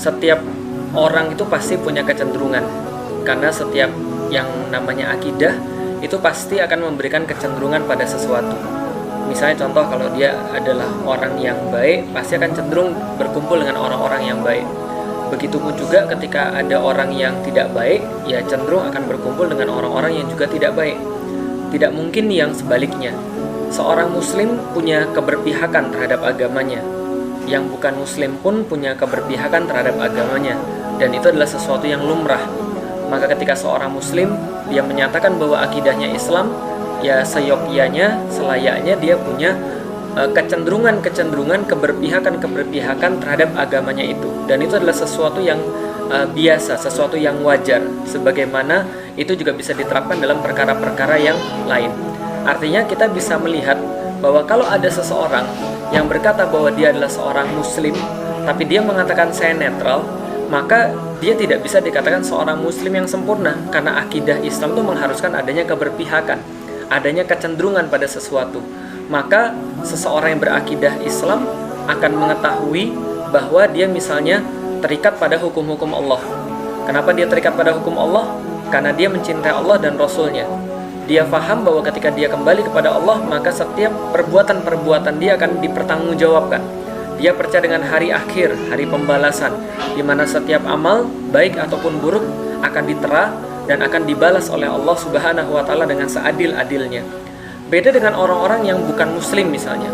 setiap orang itu pasti punya kecenderungan, karena setiap yang namanya akidah itu pasti akan memberikan kecenderungan pada sesuatu. Misalnya contoh, kalau dia adalah orang yang baik, pasti akan cenderung berkumpul dengan orang-orang yang baik. Begitupun juga ketika ada orang yang tidak baik, ya cenderung akan berkumpul dengan orang-orang yang juga tidak baik. Tidak mungkin yang sebaliknya. Seorang muslim punya keberpihakan terhadap agamanya, yang bukan muslim pun punya keberpihakan terhadap agamanya, dan itu adalah sesuatu yang lumrah. Maka ketika seorang muslim dia menyatakan bahwa akidahnya Islam, ya seyogyanya, selayaknya dia punya kecenderungan, keberpihakan terhadap agamanya itu. Dan itu adalah sesuatu yang biasa, sesuatu yang wajar, sebagaimana itu juga bisa diterapkan dalam perkara-perkara yang lain. Artinya kita bisa melihat bahwa kalau ada seseorang yang berkata bahwa dia adalah seorang muslim, tapi dia mengatakan saya netral, maka dia tidak bisa dikatakan seorang muslim yang sempurna, karena akidah Islam itu mengharuskan adanya keberpihakan, adanya kecenderungan pada sesuatu. Maka seseorang yang berakidah Islam akan mengetahui bahwa dia misalnya terikat pada hukum-hukum Allah. Kenapa dia terikat pada hukum Allah? Karena dia mencintai Allah dan Rasul-Nya. Dia faham bahwa ketika dia kembali kepada Allah, maka setiap perbuatan-perbuatan dia akan dipertanggungjawabkan. Dia percaya dengan hari akhir, hari pembalasan, di mana setiap amal, baik ataupun buruk, akan ditera dan akan dibalas oleh Allah Subhanahu wa Ta'ala dengan seadil-adilnya. Beda dengan orang-orang yang bukan muslim misalnya.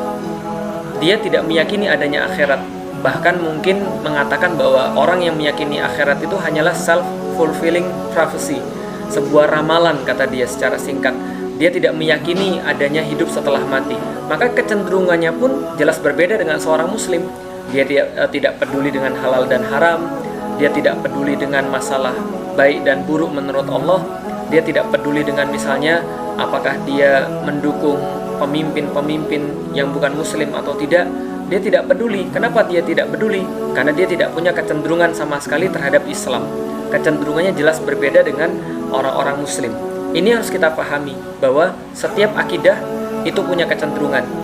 Dia tidak meyakini adanya akhirat. Bahkan mungkin mengatakan bahwa orang yang meyakini akhirat itu hanyalah self-fulfilling prophecy, sebuah ramalan, kata dia secara singkat. Dia tidak meyakini adanya hidup setelah mati. Maka kecenderungannya pun jelas berbeda dengan seorang muslim. Dia tidak peduli dengan halal dan haram. Dia tidak peduli dengan masalah baik dan buruk menurut Allah. Dia tidak peduli dengan misalnya apakah dia mendukung pemimpin-pemimpin yang bukan muslim atau tidak. Dia tidak peduli. Kenapa dia tidak peduli? Karena dia tidak punya kecenderungan sama sekali terhadap Islam. Kecenderungannya jelas berbeda dengan orang-orang muslim. Ini harus kita pahami, bahwa setiap akidah itu punya kecenderungan.